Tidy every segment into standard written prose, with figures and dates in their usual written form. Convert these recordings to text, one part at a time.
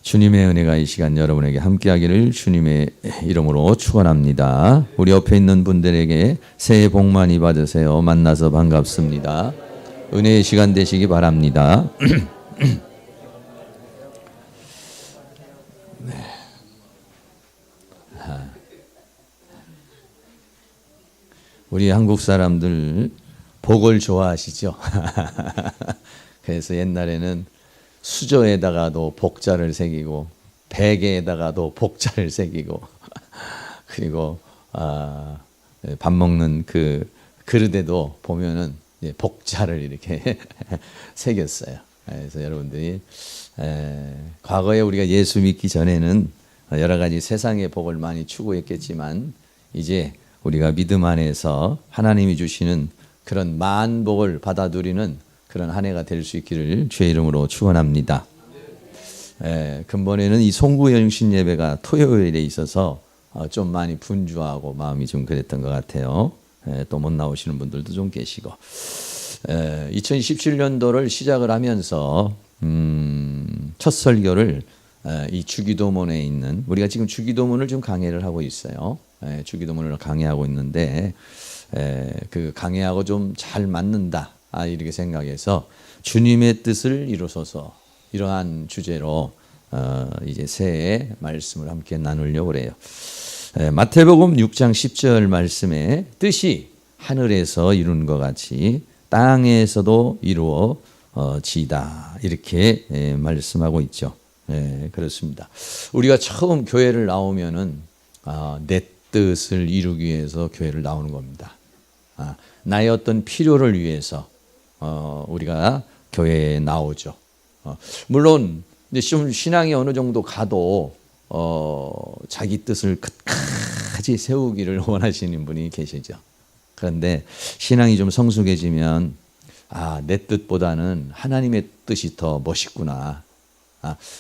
주님의 은혜가 이 시간 여러분에게 함께하기를 주님의 이름으로 축원합니다. 우리 옆에 있는 분들에게 새해 복 많이 받으세요. 만나서 반갑습니다. 은혜의 시간 되시기 바랍니다. 네. 우리 한국 사람들 복을 좋아하시죠? 그래서 옛날에는 수저에다가도 복자를 새기고 베개에다가도 복자를 새기고 그리고 밥 먹는 그 그릇에도 보면은 복자를 이렇게 새겼어요. 그래서 여러분들이 과거에 우리가 예수 믿기 전에는 여러 가지 세상의 복을 많이 추구했겠지만 이제 우리가 믿음 안에서 하나님이 주시는 그런 만복을 받아 누리는 그런 한 해가 될 수 있기를 주의 이름으로 축원합니다. 근본에는 이 송구영신 예배가 토요일에 있어서 좀 많이 분주하고 마음이 좀 그랬던 것 같아요. 또 못 나오시는 분들도 좀 계시고 2017년도를 시작을 하면서 첫 설교를 이 주기도문에 있는 우리가 지금 주기도문을 좀 강해를 하고 있어요. 주기도문을 강해하고 있는데 그 강해하고 좀 잘 맞는다. 이렇게 생각해서 주님의 뜻을 이루소서 이러한 주제로 이제 새해 말씀을 함께 나누려고 그래요. 마태복음 6장 10절 말씀에 뜻이 하늘에서 이룬 것 같이 땅에서도 이루어지다 이렇게 말씀하고 있죠. 그렇습니다. 우리가 처음 교회를 나오면은 내 뜻을 이루기 위해서 교회를 나오는 겁니다. 나의 어떤 필요를 위해서 우리가 교회에 나오죠. 물론 이제 좀 신앙이 어느 정도 가도 자기 뜻을 끝까지 세우기를 원하시는 분이 계시죠. 그런데 신앙이 좀 성숙해지면 내 뜻보다는 하나님의 뜻이 더 멋있구나.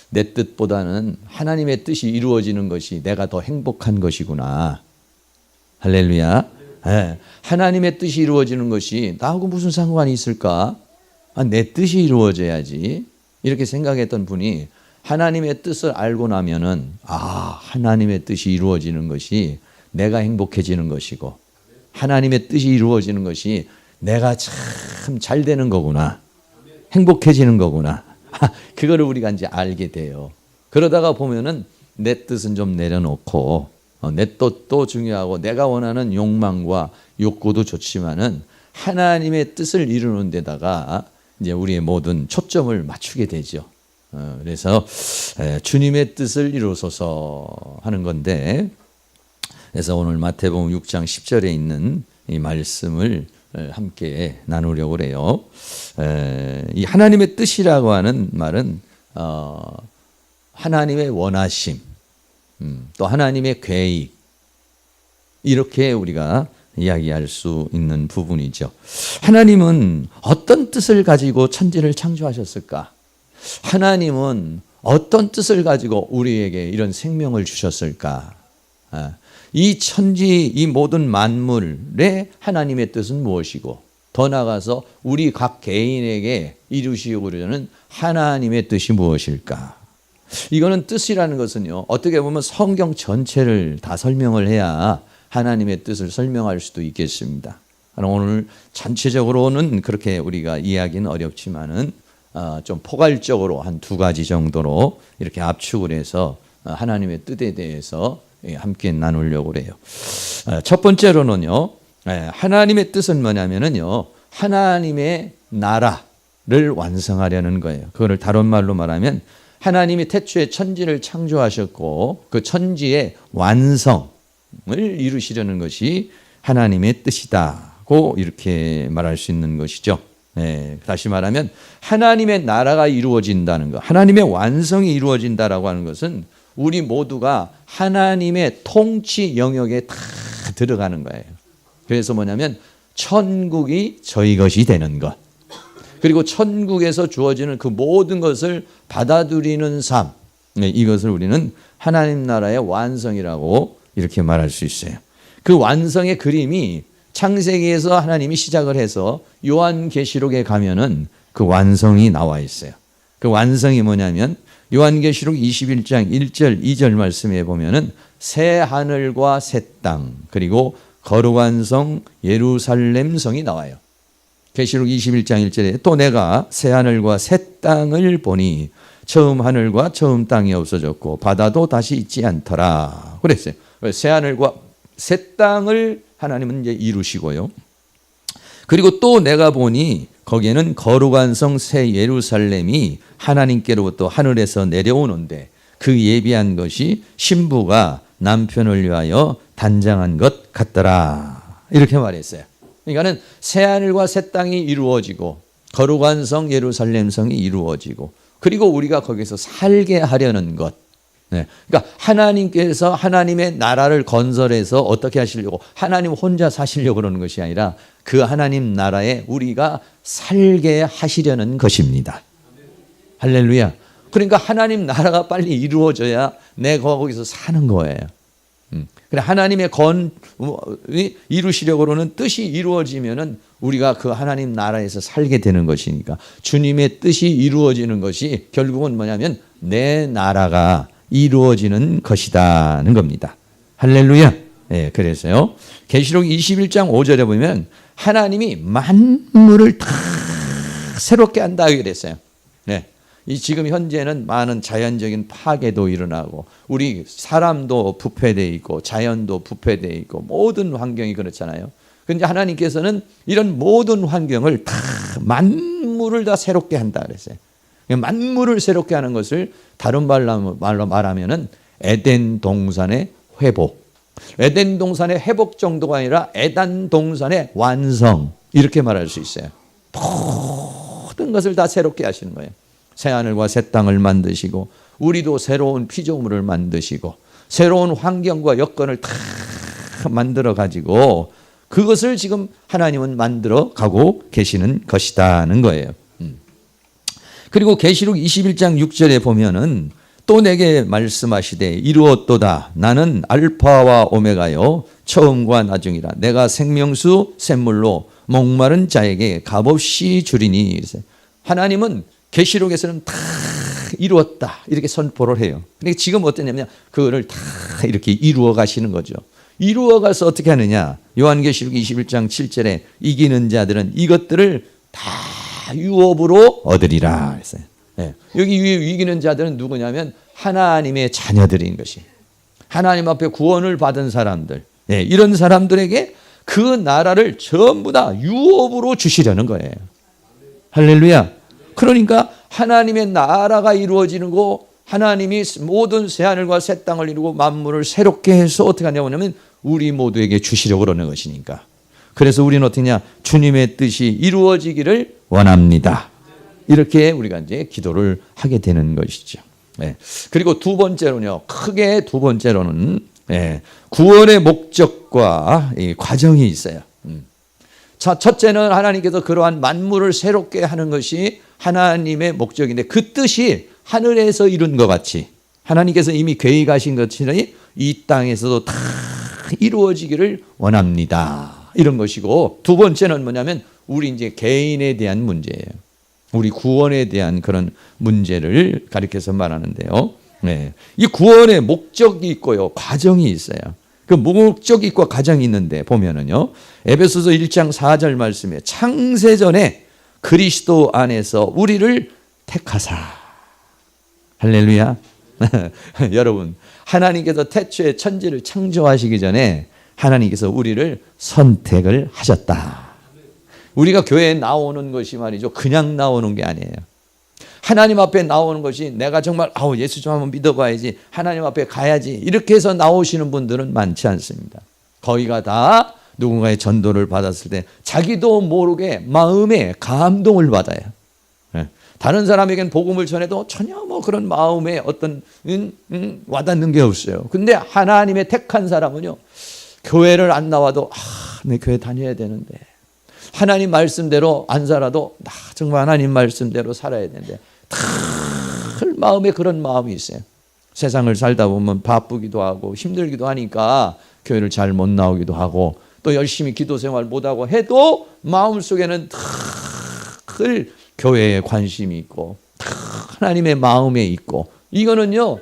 내 뜻보다는 하나님의 뜻이 이루어지는 것이 내가 더 행복한 것이구나. 할렐루야. 하나님의 뜻이 이루어지는 것이 나하고 무슨 상관이 있을까? 내 뜻이 이루어져야지. 이렇게 생각했던 분이 하나님의 뜻을 알고 나면은 하나님의 뜻이 이루어지는 것이 내가 행복해지는 것이고 하나님의 뜻이 이루어지는 것이 내가 참 잘 되는 거구나. 행복해지는 거구나. 그거를 우리가 이제 알게 돼요. 그러다가 보면은 내 뜻은 좀 내려놓고 내 뜻도 중요하고 내가 원하는 욕망과 욕구도 좋지만은 하나님의 뜻을 이루는 데다가 이제 우리의 모든 초점을 맞추게 되죠. 그래서 주님의 뜻을 이루소서 하는 건데 그래서 오늘 마태복음 6장 10절에 있는 이 말씀을 함께 나누려고 그래요. 이 하나님의 뜻이라고 하는 말은 하나님의 원하심 또 하나님의 계획 이렇게 우리가 이야기할 수 있는 부분이죠. 하나님은 어떤 뜻을 가지고 천지를 창조하셨을까? 하나님은 어떤 뜻을 가지고 우리에게 이런 생명을 주셨을까? 이 천지 이 모든 만물의 하나님의 뜻은 무엇이고 더 나아가서 우리 각 개인에게 이루시려는 하나님의 뜻이 무엇일까? 이거는 뜻이라는 것은요, 어떻게 보면 성경 전체를 다 설명을 해야 하나님의 뜻을 설명할 수도 있겠습니다. 오늘 전체적으로는 그렇게 우리가 이야기는 어렵지만은 좀 포괄적으로 한 두 가지 정도로 이렇게 압축을 해서 하나님의 뜻에 대해서 함께 나누려고 그래요. 첫 번째로는요, 하나님의 뜻은 뭐냐면은요, 하나님의 나라를 완성하려는 거예요. 그거를 다른 말로 말하면 하나님이 태초에 천지를 창조하셨고 그 천지의 완성을 이루시려는 것이 하나님의 뜻이다고 이렇게 말할 수 있는 것이죠. 다시 말하면 하나님의 나라가 이루어진다는 것, 하나님의 완성이 이루어진다라고 하는 것은 우리 모두가 하나님의 통치 영역에 다 들어가는 거예요. 그래서 뭐냐면 천국이 저희 것이 되는 것, 그리고 천국에서 주어지는 그 모든 것을 받아들이는 삶, 이것을 우리는 하나님 나라의 완성이라고 이렇게 말할 수 있어요. 그 완성의 그림이 창세기에서 하나님이 시작을 해서 요한계시록에 가면은 그 완성이 나와 있어요. 그 완성이 뭐냐면 요한계시록 21장 1절 2절 말씀에 보면은 새 하늘과 새 땅 그리고 거룩한 성 예루살렘 성이 나와요. 계시록 21장 1절에 또 내가 새 하늘과 새 땅을 보니 처음 하늘과 처음 땅이 없어졌고 바다도 다시 있지 않더라 그랬어요. 새 하늘과 새 땅을 하나님은 이제 이루시고요. 그리고 또 내가 보니 거기에는 거룩한 성 새 예루살렘이 하나님께로부터 하늘에서 내려오는데 그 예비한 것이 신부가 남편을 위하여 단장한 것 같더라 이렇게 말했어요. 그러니까는 새 하늘과 새 땅이 이루어지고 거룩한 성 예루살렘 성이 이루어지고 그리고 우리가 거기서 살게 하려는 것. 네. 그러니까 하나님께서 하나님의 나라를 건설해서 어떻게 하시려고 하나님 혼자 사시려고 그러는 것이 아니라 그 하나님 나라에 우리가 살게 하시려는 것입니다. 할렐루야. 그러니까 하나님 나라가 빨리 이루어져야 내가 거기서 사는 거예요. 그래 하나님의 이루시려고 그러는 뜻이 이루어지면은 우리가 그 하나님 나라에서 살게 되는 것이니까 주님의 뜻이 이루어지는 것이 결국은 뭐냐면 내 나라가 이루어지는 것이다는 겁니다. 할렐루야. 네, 그래서요. 계시록 21장 5절에 보면 하나님이 만물을 다 새롭게 한다 그랬어요. 네. 이 지금 현재는 많은 자연적인 파괴도 일어나고 우리 사람도 부패되어 있고 자연도 부패되어 있고 모든 환경이 그렇잖아요. 그런데 하나님께서는 이런 모든 환경을 다 만물을 다 새롭게 한다 그랬어요. 만물을 새롭게 하는 것을 다른 말로 말하면은 에덴 동산의 회복. 에덴 동산의 회복 정도가 아니라 에덴 동산의 완성 이렇게 말할 수 있어요. 모든 것을 다 새롭게 하시는 거예요. 새 하늘과 새 땅을 만드시고 우리도 새로운 피조물을 만드시고 새로운 환경과 여건을 다 만들어 가지고 그것을 지금 하나님은 만들어 가고 계시는 것이다는 거예요. 그리고 계시록 21장 6절에 보면은 또 내게 말씀하시되 이루었도다 나는 알파와 오메가요 처음과 나중이라 내가 생명수 샘물로 목마른 자에게 값없이 주리니. 하나님은 계시록에서는 다 이루었다 이렇게 선포를 해요. 근데 지금 어떠냐면 그거를 다 이렇게 이루어 가시는 거죠. 이루어 가서 어떻게 하느냐. 요한계시록 21장 7절에 이기는 자들은 이것들을 다 유업으로 얻으리라 했어요. 네. 여기 이기는 자들은 누구냐면 하나님의 자녀들인 것이 하나님 앞에 구원을 받은 사람들. 네. 이런 사람들에게 그 나라를 전부 다 유업으로 주시려는 거예요. 할렐루야. 그러니까 하나님의 나라가 이루어지는 거 하나님이 모든 새하늘과 새 땅을 이루고 만물을 새롭게 해서 어떻게 하냐면 우리 모두에게 주시려고 그러는 것이니까. 그래서 우리는 어떻게냐 주님의 뜻이 이루어지기를 원합니다. 이렇게 우리가 이제 기도를 하게 되는 것이죠. 네. 그리고 두 번째로는요. 크게 두 번째로는 구원의 목적과 이 과정이 있어요. 첫째는 하나님께서 그러한 만물을 새롭게 하는 것이 하나님의 목적인데 그 뜻이 하늘에서 이룬 것 같이 하나님께서 이미 계획하신 것처럼 이 땅에서도 다 이루어지기를 원합니다. 이런 것이고 두 번째는 뭐냐면 우리 이제 개인에 대한 문제예요. 우리 구원에 대한 그런 문제를 가리켜서 말하는데요. 네. 이 구원의 목적이 있고요. 과정이 있어요. 그 목적이 있고 과정이 있는데 보면은요. 에베소서 1장 4절 말씀에 창세전에 그리스도 안에서 우리를 택하사. 할렐루야. 여러분 하나님께서 태초에 천지를 창조하시기 전에 하나님께서 우리를 선택을 하셨다. 우리가 교회에 나오는 것이 말이죠. 그냥 나오는 게 아니에요. 하나님 앞에 나오는 것이 내가 정말 예수 좀 한번 믿어봐야지 하나님 앞에 가야지 이렇게 해서 나오시는 분들은 많지 않습니다. 거의가 다 누군가의 전도를 받았을 때 자기도 모르게 마음에 감동을 받아요. 다른 사람에겐 복음을 전해도 전혀 그런 마음에 어떤 와닿는 게 없어요. 근데 하나님의 택한 사람은요. 교회를 안 나와도 내 교회 다녀야 되는데 하나님 말씀대로 안 살아도 나 정말 하나님 말씀대로 살아야 되는데 늘 마음에 그런 마음이 있어요. 세상을 살다 보면 바쁘기도 하고 힘들기도 하니까 교회를 잘 못 나오기도 하고 또 열심히 기도 생활 못하고 해도 마음속에는 늘 교회에 관심이 있고 하나님의 마음에 있고 이거는요,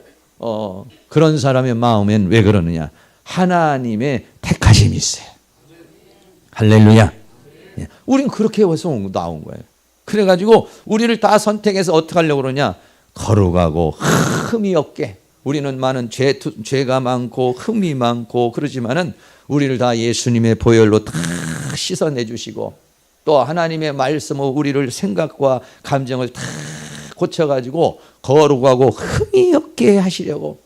그런 사람의 마음엔 왜 그러느냐? 하나님의 택하심이 있어요. 할렐루야. 우린 그렇게 해서 나온 거예요. 그래가지고 우리를 다 선택해서 어떻게 하려고 그러냐? 거룩하고 흠이 없게. 우리는 많은 죄가 많고 흠이 많고 그러지만은 우리를 다 예수님의 보혈로 다 씻어내주시고 또 하나님의 말씀으로 우리를 생각과 감정을 다 고쳐가지고 거룩하고 흠이 없게 하시려고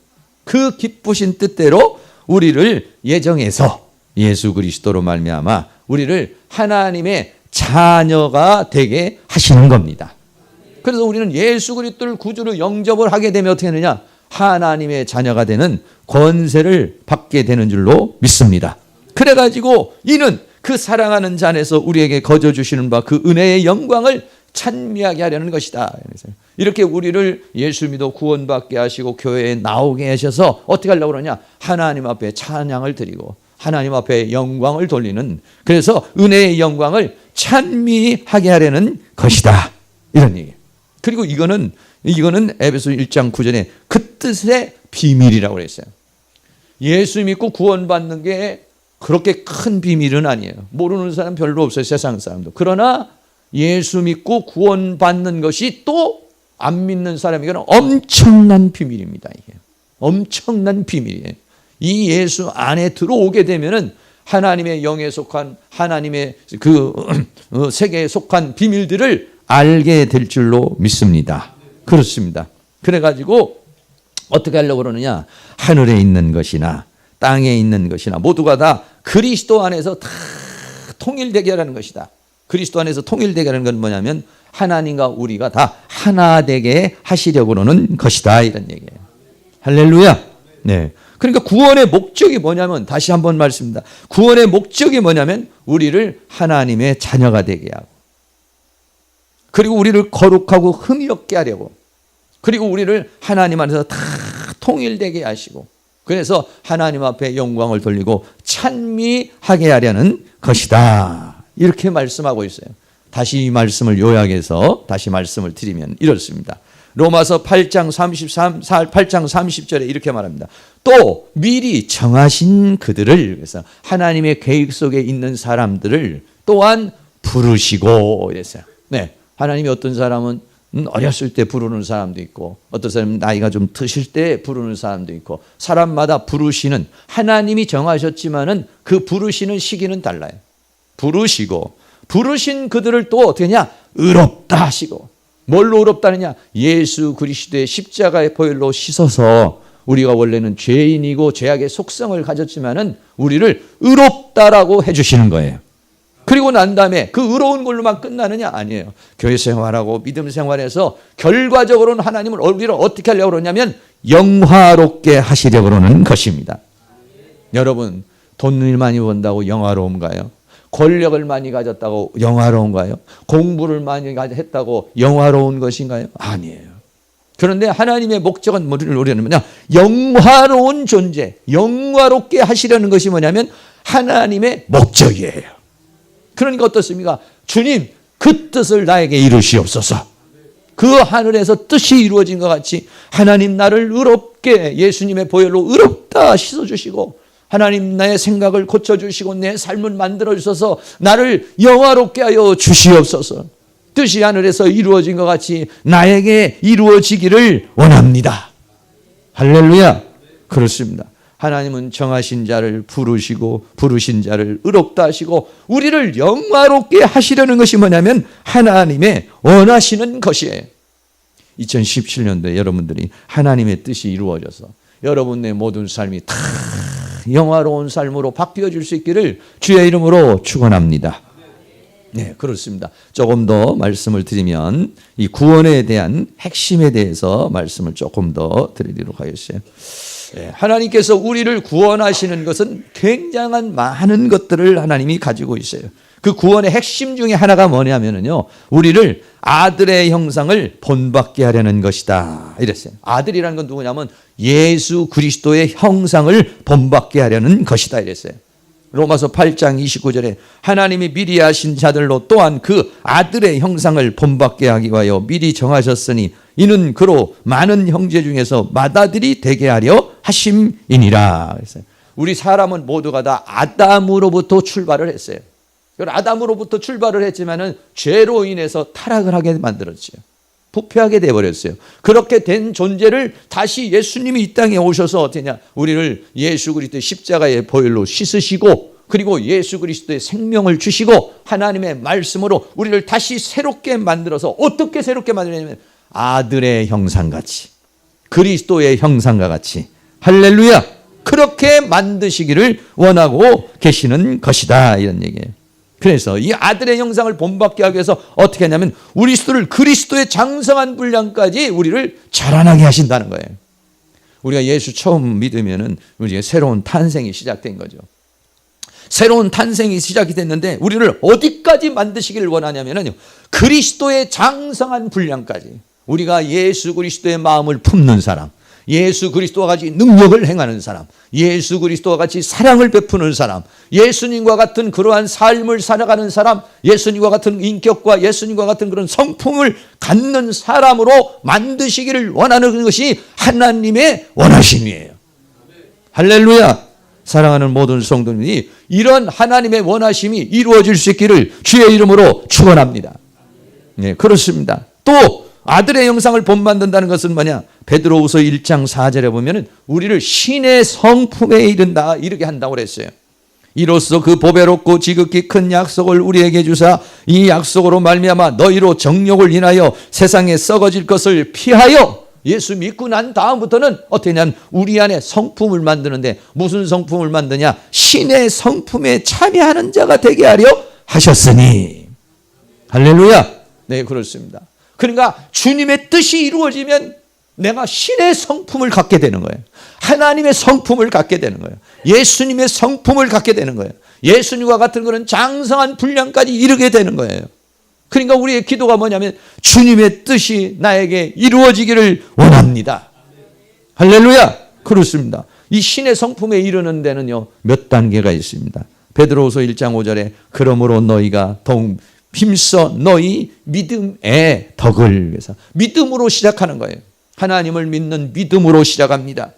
그 기쁘신 뜻대로 우리를 예정해서 예수 그리스도로 말미암아 우리를 하나님의 자녀가 되게 하시는 겁니다. 그래서 우리는 예수 그리스도를 구주로 영접을 하게 되면 어떻게 되느냐? 하나님의 자녀가 되는 권세를 받게 되는 줄로 믿습니다. 그래가지고 이는 그 사랑하는 자 안에서 우리에게 거저 주시는 바 그 은혜의 영광을 찬미하게 하려는 것이다. 이렇게 우리를 예수 믿어 구원받게 하시고 교회에 나오게 하셔서 어떻게 하려고 그러냐? 하나님 앞에 찬양을 드리고 하나님 앞에 영광을 돌리는, 그래서 은혜의 영광을 찬미하게 하려는 것이다. 이런 얘기예요. 그리고 이거는 에베소 1장 9절에 그 뜻의 비밀이라고 그랬어요. 예수 믿고 구원받는 게 그렇게 큰 비밀은 아니에요. 모르는 사람 별로 없어요. 세상 사람도. 그러나 예수 믿고 구원받는 것이 또 안 믿는 사람에게는 엄청난 비밀입니다. 이게 엄청난 비밀이에요. 이 예수 안에 들어오게 되면은 하나님의 영에 속한 하나님의 그 세계에 속한 비밀들을 알게 될 줄로 믿습니다. 그렇습니다. 그래가지고 어떻게 하려고 그러느냐? 하늘에 있는 것이나 땅에 있는 것이나 모두가 다 그리스도 안에서 다 통일되게 하라는 것이다. 그리스도 안에서 통일되게 하는 건 뭐냐면 하나님과 우리가 다 하나 되게 하시려고 하는 것이다. 이런 얘기예요. 할렐루야. 네. 그러니까 구원의 목적이 뭐냐면, 다시 한번 말씀입니다. 구원의 목적이 뭐냐면 우리를 하나님의 자녀가 되게 하고, 그리고 우리를 거룩하고 흠이 없게 하려고, 그리고 우리를 하나님 안에서 다 통일되게 하시고, 그래서 하나님 앞에 영광을 돌리고 찬미하게 하려는 것이다. 이렇게 말씀하고 있어요. 다시 이 말씀을 요약해서 다시 말씀을 드리면 이렇습니다. 로마서 8장 30절에 이렇게 말합니다. 또 미리 정하신 그들을, 그래서 하나님의 계획 속에 있는 사람들을 또한 부르시고 이랬어요. 네, 하나님이 어떤 사람은 어렸을 때 부르는 사람도 있고, 어떤 사람은 나이가 좀 드실 때 부르는 사람도 있고, 사람마다 부르시는, 하나님이 정하셨지만은 그 부르시는 시기는 달라요. 부르신 그들을 또 어떻게 하냐? 의롭다 하시고. 뭘로 의롭다느냐? 예수 그리스도의 십자가의 보혈로 씻어서, 우리가 원래는 죄인이고 죄악의 속성을 가졌지만은 우리를 의롭다라고 해주시는 거예요. 그리고 난 다음에 그 의로운 걸로만 끝나느냐? 아니에요. 교회 생활하고 믿음 생활에서 결과적으로는 하나님을 우리를 어떻게 하려고 그러냐면 영화롭게 하시려고 그러는 것입니다. 여러분, 돈을 많이 번다고 영화로운가요? 권력을 많이 가졌다고 영화로운가요? 공부를 많이 했다고 영화로운 것인가요? 아니에요. 그런데 하나님의 목적은 뭐냐면 영화로운 존재, 영화롭게 하시려는 것이 뭐냐면 하나님의 목적이에요. 그러니까 어떻습니까? 주님, 그 뜻을 나에게 이루시옵소서. 그 하늘에서 뜻이 이루어진 것 같이 하나님 나를 의롭게, 예수님의 보혈로 의롭다 씻어주시고, 하나님 나의 생각을 고쳐주시고 내 삶을 만들어주셔서 나를 영화롭게 하여 주시옵소서. 뜻이 하늘에서 이루어진 것 같이 나에게 이루어지기를 원합니다. 할렐루야. 그렇습니다. 하나님은 정하신 자를 부르시고 부르신 자를 의롭다 하시고 우리를 영화롭게 하시려는 것이 뭐냐면 하나님의 원하시는 것이에요. 2017년도에 여러분들이 하나님의 뜻이 이루어져서 여러분의 모든 삶이 다 영화로운 삶으로 바뀌어질 수 있기를 주의 이름으로 축원합니다. 네, 그렇습니다. 조금 더 말씀을 드리면 이 구원에 대한 핵심에 대해서 말씀을 조금 더 드리도록 하겠어요. 네, 하나님께서 우리를 구원하시는 것은 굉장한 많은 것들을 하나님이 가지고 있어요. 그 구원의 핵심 중에 하나가 뭐냐면요, 우리를 아들의 형상을 본받게 하려는 것이다 이랬어요. 아들이라는 건 누구냐면 예수 그리스도의 형상을 본받게 하려는 것이다 이랬어요. 로마서 8장 29절에 하나님이 미리 하신 자들로 또한 그 아들의 형상을 본받게 하기 위하여 미리 정하셨으니 이는 그로 많은 형제 중에서 맏아들이 되게 하려 하심이니라. 그래서 우리 사람은 모두가 다 아담으로부터 출발을 했어요. 아담으로부터 출발을 했지만은 죄로 인해서 타락을 하게 만들었죠. 부패하게 되어버렸어요. 그렇게 된 존재를 다시 예수님이 이 땅에 오셔서 어떠냐, 우리를 예수 그리스도의 십자가의 보혈로 씻으시고 그리고 예수 그리스도의 생명을 주시고 하나님의 말씀으로 우리를 다시 새롭게 만들어서, 어떻게 새롭게 만들냐면 아들의 형상같이, 그리스도의 형상과 같이, 할렐루야, 그렇게 만드시기를 원하고 계시는 것이다, 이런 얘기예요. 그래서 이 아들의 형상을 본받게 하기 위해서 어떻게 하냐면 우리를 그리스도의 장성한 분량까지 우리를 자라나게 하신다는 거예요. 우리가 예수 처음 믿으면은 우리가 새로운 탄생이 시작된 거죠. 새로운 탄생이 시작이 됐는데 우리를 어디까지 만드시기를 원하냐면요, 그리스도의 장성한 분량까지. 우리가 예수 그리스도의 마음을 품는 사람, 예수 그리스도와 같이 능력을 행하는 사람, 예수 그리스도와 같이 사랑을 베푸는 사람, 예수님과 같은 그러한 삶을 살아가는 사람, 예수님과 같은 인격과 예수님과 같은 그런 성품을 갖는 사람으로 만드시기를 원하는 것이 하나님의 원하심이에요. 할렐루야. 사랑하는 모든 성도님이 이런 하나님의 원하심이 이루어질 수 있기를 주의 이름으로 축원합니다. 네, 그렇습니다. 또 아들의 형상을 본받는다는 것은 뭐냐? 베드로후서 1장 4절에 보면은 우리를 신의 성품에 이른다, 이렇게 한다고 그랬어요. 이로써 그 보배롭고 지극히 큰 약속을 우리에게 주사 이 약속으로 말미암아 너희로 정욕을 인하여 세상에 썩어질 것을 피하여, 예수 믿고 난 다음부터는 어떻게 하냐면 우리 안에 성품을 만드는데, 무슨 성품을 만드냐? 신의 성품에 참여하는 자가 되게 하려 하셨으니. 할렐루야. 네, 그렇습니다. 그러니까 주님의 뜻이 이루어지면 내가 신의 성품을 갖게 되는 거예요. 하나님의 성품을 갖게 되는 거예요. 예수님의 성품을 갖게 되는 거예요. 예수님과 같은 그런 장성한 분량까지 이르게 되는 거예요. 그러니까 우리의 기도가 뭐냐면 주님의 뜻이 나에게 이루어지기를 원합니다. 할렐루야. 그렇습니다. 이 신의 성품에 이르는 데는요, 몇 단계가 있습니다. 베드로후서 1장 5절에 그러므로 너희가 더욱 힘써 너희 믿음의 덕을 위해서, 믿음으로 시작하는 거예요. 하나님을 믿는 믿음으로 시작합니다.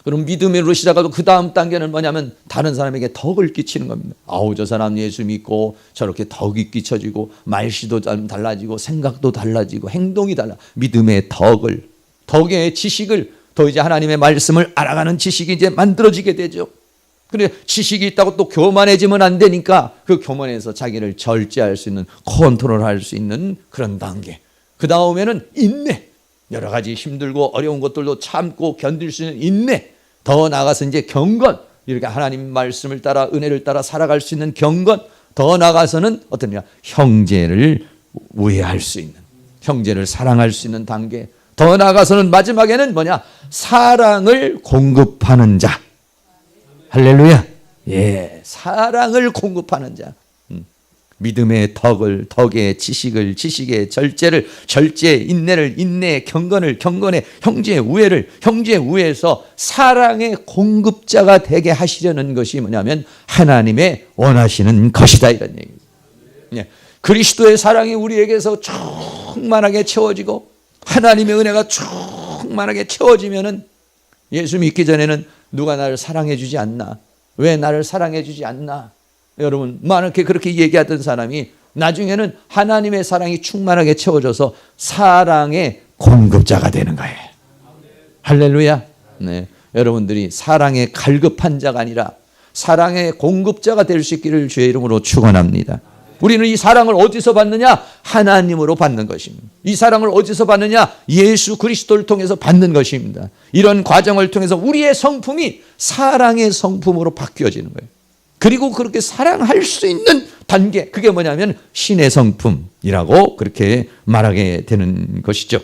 그럼 믿음으로 시작하고 그 다음 단계는 뭐냐면 다른 사람에게 덕을 끼치는 겁니다. 아우, 저 사람 예수 믿고 저렇게 덕이 끼쳐지고 말씨도 달라지고 생각도 달라지고 행동이 달라. 믿음의 덕을, 덕의 지식을, 더 이제 하나님의 말씀을 알아가는 지식이 이제 만들어지게 되죠. 그런데 지식이 있다고 또 교만해지면 안 되니까 그 교만에서 자기를 절제할 수 있는, 컨트롤할 수 있는 그런 단계. 그 다음에는 인내. 여러 가지 힘들고 어려운 것들도 참고 견딜 수 있는 인내. 더 나아가서 이제 경건. 이렇게 하나님 말씀을 따라 은혜를 따라 살아갈 수 있는 경건. 더 나아가서는 어떠냐? 형제를 우애할 수 있는, 형제를 사랑할 수 있는 단계. 더 나아가서는 마지막에는 뭐냐? 사랑을 공급하는 자. 할렐루야. 예, 사랑을 공급하는 자. 믿음의 덕을, 덕의 지식을, 지식의 절제를, 절제, 인내를, 인내, 경건을, 경건의 형제의 우애를, 형제의 우애에서 사랑의 공급자가 되게 하시려는 것이 뭐냐면 하나님의 원하시는 것이다, 이런 얘기입니다. 예, 그리스도의 사랑이 우리에게서 충만하게 채워지고 하나님의 은혜가 충만하게 채워지면은, 예수 믿기 전에는 누가 나를 사랑해 주지 않나? 왜 나를 사랑해 주지 않나? 여러분, 많게 그렇게 얘기하던 사람이 나중에는 하나님의 사랑이 충만하게 채워져서 사랑의 공급자가 되는 거예요. 할렐루야. 네, 여러분들이 사랑의 갈급한 자가 아니라 사랑의 공급자가 될 수 있기를 주의 이름으로 축원합니다. 우리는 이 사랑을 어디서 받느냐? 하나님으로 받는 것입니다. 이 사랑을 어디서 받느냐? 예수 그리스도를 통해서 받는 것입니다. 이런 과정을 통해서 우리의 성품이 사랑의 성품으로 바뀌어지는 거예요. 그리고 그렇게 사랑할 수 있는 단계, 그게 뭐냐면 신의 성품이라고 그렇게 말하게 되는 것이죠.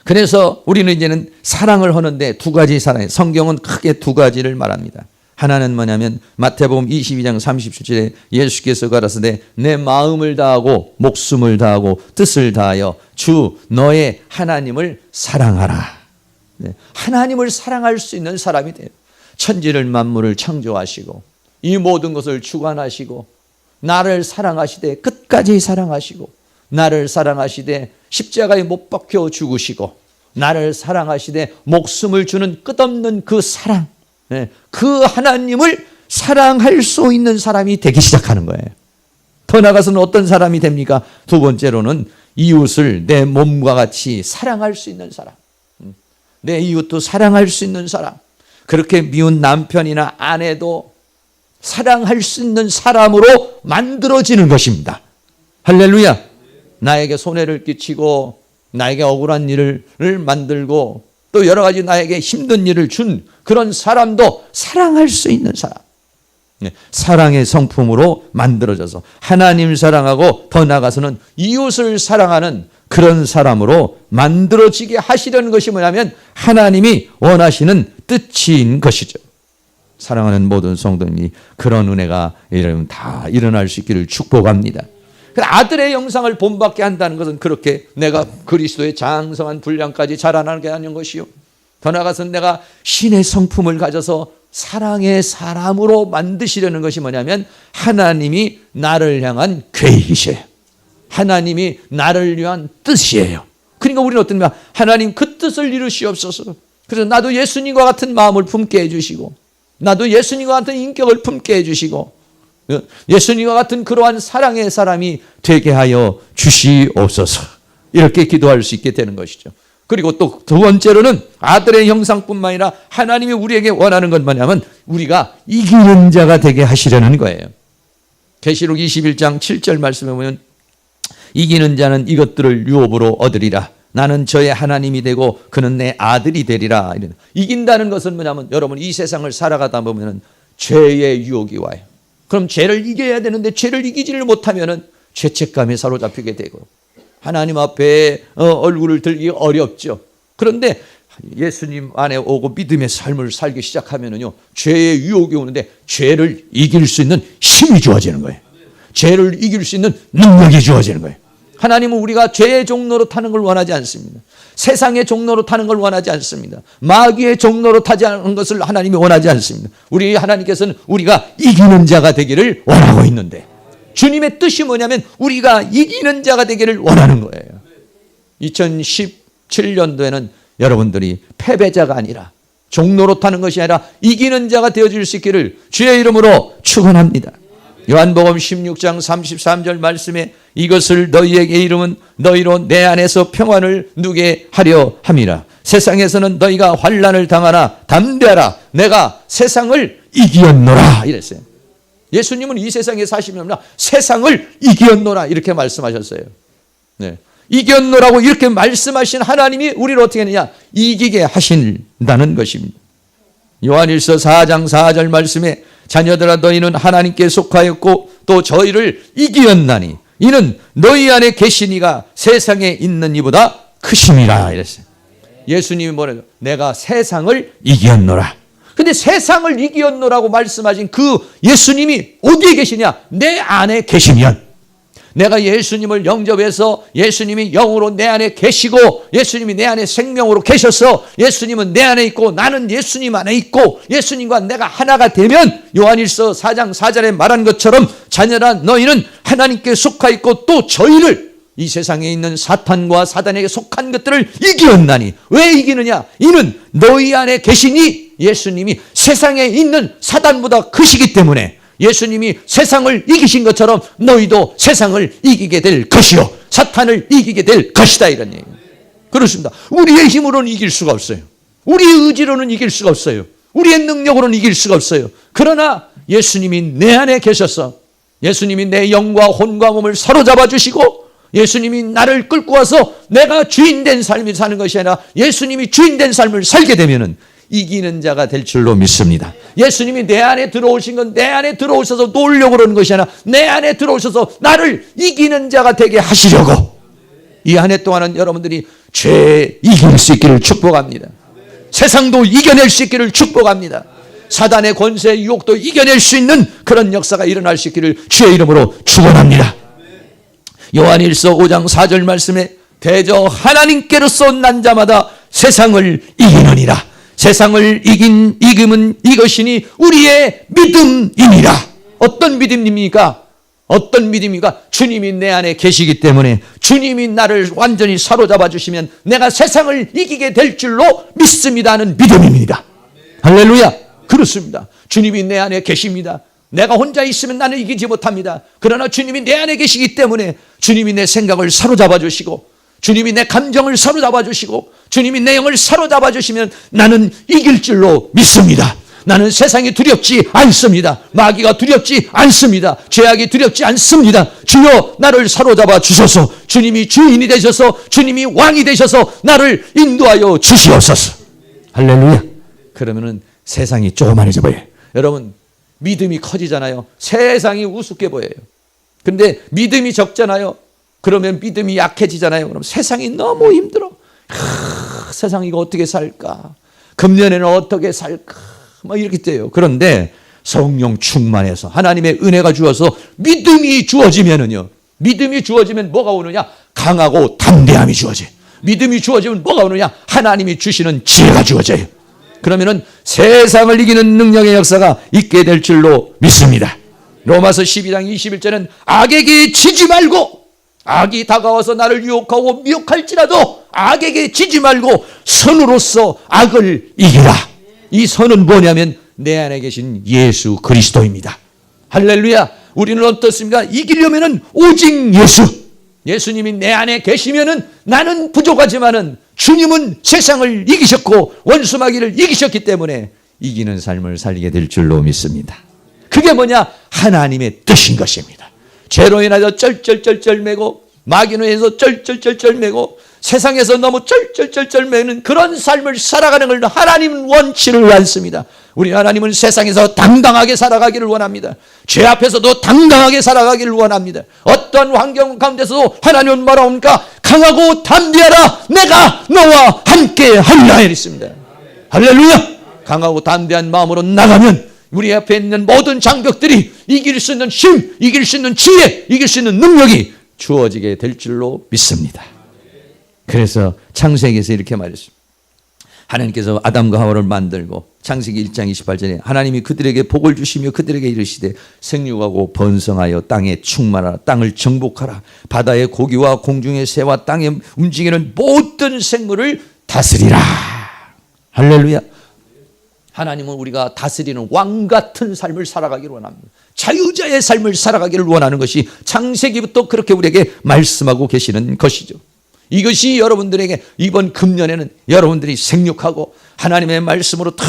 그래서 우리는 이제는 사랑을 하는데 두 가지 사랑, 성경은 크게 두 가지를 말합니다. 하나는 뭐냐면 마태복음 22장 37절에 예수께서 가라사대 내 마음을 다하고 목숨을 다하고 뜻을 다하여 주 너의 하나님을 사랑하라. 하나님을 사랑할 수 있는 사람이 돼요. 천지를 만물을 창조하시고 이 모든 것을 주관하시고 나를 사랑하시되 끝까지 사랑하시고 나를 사랑하시되 십자가에 못 박혀 죽으시고 나를 사랑하시되 목숨을 주는 끝없는 그 사랑, 그 하나님을 사랑할 수 있는 사람이 되기 시작하는 거예요. 더 나아가서는 어떤 사람이 됩니까? 두 번째로는 이웃을 내 몸과 같이 사랑할 수 있는 사람, 내 이웃도 사랑할 수 있는 사람, 그렇게 미운 남편이나 아내도 사랑할 수 있는 사람으로 만들어지는 것입니다. 할렐루야. 나에게 손해를 끼치고 나에게 억울한 일을 만들고 또 여러 가지 나에게 힘든 일을 준 그런 사람도 사랑할 수 있는 사람, 사랑의 성품으로 만들어져서 하나님 사랑하고 더 나아가서는 이웃을 사랑하는 그런 사람으로 만들어지게 하시려는 것이 뭐냐면 하나님이 원하시는 뜻인 것이죠. 사랑하는 모든 성도님이 그런 은혜가 다 일어날 수 있기를 축복합니다. 아들의 영상을 본받게 한다는 것은 그렇게 내가 그리스도의 장성한 분량까지 자라나게 하는 것이요, 더 나아가서 내가 신의 성품을 가져서 사랑의 사람으로 만드시려는 것이 뭐냐면 하나님이 나를 향한 계획이셔요. 하나님이 나를 위한 뜻이에요. 그러니까 우리는 어떻냐, 하나님 그 뜻을 이루시옵소서. 그래서 나도 예수님과 같은 마음을 품게 해주시고 나도 예수님과 같은 인격을 품게 해주시고 예수님과 같은 그러한 사랑의 사람이 되게 하여 주시옵소서. 이렇게 기도할 수 있게 되는 것이죠. 그리고 또 두 번째로는 아들의 형상뿐만 아니라 하나님이 우리에게 원하는 건 뭐냐면 우리가 이기는 자가 되게 하시려는 거예요. 계시록 21장 7절 말씀에 보면 이기는 자는 이것들을 유업으로 얻으리라. 나는 저의 하나님이 되고 그는 내 아들이 되리라. 이긴다는 것은 뭐냐면 여러분 이 세상을 살아가다 보면 죄의 유혹이 와요. 그럼 죄를 이겨야 되는데 죄를 이기지를 못하면 죄책감에 사로잡히게 되고 하나님 앞에 얼굴을 들기 어렵죠. 그런데 예수님 안에 오고 믿음의 삶을 살기 시작하면요, 죄의 유혹이 오는데 죄를 이길 수 있는 힘이 주어지는 거예요. 죄를 이길 수 있는 능력이 주어지는 거예요. 하나님은 우리가 죄의 종로로 타는 걸 원하지 않습니다. 세상의 종로로 타는 걸 원하지 않습니다. 마귀의 종로로 타지 않는 것을 하나님이 원하지 않습니다. 우리 하나님께서는 우리가 이기는 자가 되기를 원하고 있는데 주님의 뜻이 뭐냐면 우리가 이기는 자가 되기를 원하는 거예요. 2017년도에는 여러분들이 패배자가 아니라 종로로 타는 것이 아니라 이기는 자가 되어질 수 있기를 주의 이름으로 축원합니다. 요한복음 16장 33절 말씀에 이것을 너희에게 이름은 너희로 내 안에서 평안을 누게 하려 함이라. 세상에서는 너희가 환난을 당하나 담대하라. 내가 세상을 이기었노라 이랬어요. 예수님은 이 세상에 사시면서 세상을 이기었노라 이렇게 말씀하셨어요. 네. 이겼노라고 이렇게 말씀하신 하나님이 우리를 어떻게 하느냐? 이기게 하신다는 것입니다. 요한일서 4장 4절 말씀에 자녀들아 너희는 하나님께 속하였고 또 저희를 이기었나니 이는 너희 안에 계신 이가 세상에 있는 이보다 크심이라 이랬어요. 예수님이 뭐래요? 내가 세상을 이기었노라. 근데 세상을 이기었노라고 말씀하신 그 예수님이 어디에 계시냐? 내 안에 계시면 내가 예수님을 영접해서 예수님이 영으로 내 안에 계시고 예수님이 내 안에 생명으로 계셔서 예수님은 내 안에 있고 나는 예수님 안에 있고 예수님과 내가 하나가 되면 요한일서 4장 4절에 말한 것처럼 자녀라 너희는 하나님께 속하 있고 또 저희를 이 세상에 있는 사탄과 사단에게 속한 것들을 이기었나니 왜 이기느냐? 이는 너희 안에 계시니 예수님이 세상에 있는 사단보다 크시기 때문에 예수님이 세상을 이기신 것처럼 너희도 세상을 이기게 될 것이요 사탄을 이기게 될 것이다 이런 얘기예요. 그렇습니다. 우리의 힘으로는 이길 수가 없어요. 우리의 의지로는 이길 수가 없어요. 우리의 능력으로는 이길 수가 없어요. 그러나 예수님이 내 안에 계셔서 예수님이 내 영과 혼과 몸을 사로잡아 주시고 예수님이 나를 끌고 와서 내가 주인된 삶을 사는 것이 아니라 예수님이 주인된 삶을 살게 되면은 이기는 자가 될 줄로 믿습니다. 예수님이 내 안에 들어오신 건 내 안에 들어오셔서 놀려고 그러는 것이 아니라 내 안에 들어오셔서 나를 이기는 자가 되게 하시려고 이 한 해 동안은 여러분들이 죄 이길 수 있기를 축복합니다. 세상도 이겨낼 수 있기를 축복합니다. 사단의 권세 유혹도 이겨낼 수 있는 그런 역사가 일어날 수 있기를 주의 이름으로 축원합니다. 요한일서 5장 4절 말씀에 대저 하나님께로서 난 자마다 세상을 이기느니라. 세상을 이김은 이것이니 우리의 믿음이니라. 어떤 믿음입니까? 어떤 믿음입니까? 주님이 내 안에 계시기 때문에, 주님이 나를 완전히 사로잡아 주시면 내가 세상을 이기게 될 줄로 믿습니다는 믿음입니다. 할렐루야. 그렇습니다. 주님이 내 안에 계십니다. 내가 혼자 있으면 나는 이기지 못합니다. 그러나 주님이 내 안에 계시기 때문에 주님이 내 생각을 사로잡아 주시고, 주님이 내 감정을 사로잡아 주시고, 주님이 내 영을 사로잡아 주시면 나는 이길 줄로 믿습니다. 나는 세상이 두렵지 않습니다. 마귀가 두렵지 않습니다. 죄악이 두렵지 않습니다. 주여 나를 사로잡아 주소서. 주님이 주인이 되셔서, 주님이 왕이 되셔서 나를 인도하여 주시옵소서. 할렐루야. 그러면은 세상이 조그만해져 보여요. 여러분, 믿음이 커지잖아요. 세상이 우습게 보여요. 근데 믿음이 적잖아요. 그러면 믿음이 약해지잖아요. 그럼 세상이 너무 힘들어. 세상 이거 어떻게 살까? 금년에는 어떻게 살까? 막 이렇게 돼요. 그런데 성령 충만해서 하나님의 은혜가 주어서 믿음이 주어지면은요, 믿음이 주어지면 뭐가 오느냐? 강하고 담대함이 주어져요. 믿음이 주어지면 뭐가 오느냐? 하나님이 주시는 지혜가 주어져요. 그러면은 세상을 이기는 능력의 역사가 있게 될 줄로 믿습니다. 로마서 12장 21절은 악에게 지지 말고, 악이 다가와서 나를 유혹하고 미혹할지라도 악에게 지지 말고 선으로서 악을 이기라. 이 선은 뭐냐면 내 안에 계신 예수 그리스도입니다. 할렐루야. 우리는 어떻습니까? 이기려면은 오직 예수님이 내 안에 계시면은 나는 부족하지만은 주님은 세상을 이기셨고 원수 마귀를 이기셨기 때문에 이기는 삶을 살게 될 줄로 믿습니다. 그게 뭐냐? 하나님의 뜻인 것입니다. 죄로 인하여 쩔쩔쩔쩔 매고, 마귀로 인해서 쩔쩔쩔쩔 매고, 세상에서 너무 쩔쩔쩔쩔 매는 그런 삶을 살아가는 걸 하나님은 원치를 않습니다. 우리 하나님은 세상에서 당당하게 살아가기를 원합니다. 죄 앞에서도 당당하게 살아가기를 원합니다. 어떤 환경 가운데서도 하나님은 뭐라옵니까? 강하고 담대하라. 내가 너와 함께 하리라 했습니다. 할렐루야. 강하고 담대한 마음으로 나가면 우리 앞에 있는 모든 장벽들이 이길 수 있는 힘, 이길 수 있는 지혜, 이길 수 있는 능력이 주어지게 될 줄로 믿습니다. 그래서 창세기에서 이렇게 말했습니다. 하나님께서 아담과 하와를 만들고 창세기 1장 28절에 하나님이 그들에게 복을 주시며 그들에게 이르시되 생육하고 번성하여 땅에 충만하라. 땅을 정복하라. 바다의 고기와 공중의 새와 땅에 움직이는 모든 생물을 다스리라. 할렐루야. 하나님은 우리가 다스리는 왕 같은 삶을 살아가기를 원합니다. 자유자의 삶을 살아가기를 원하는 것이 창세기부터 그렇게 우리에게 말씀하고 계시는 것이죠. 이것이 여러분들에게 이번 금년에는 여러분들이 생육하고 하나님의 말씀으로 다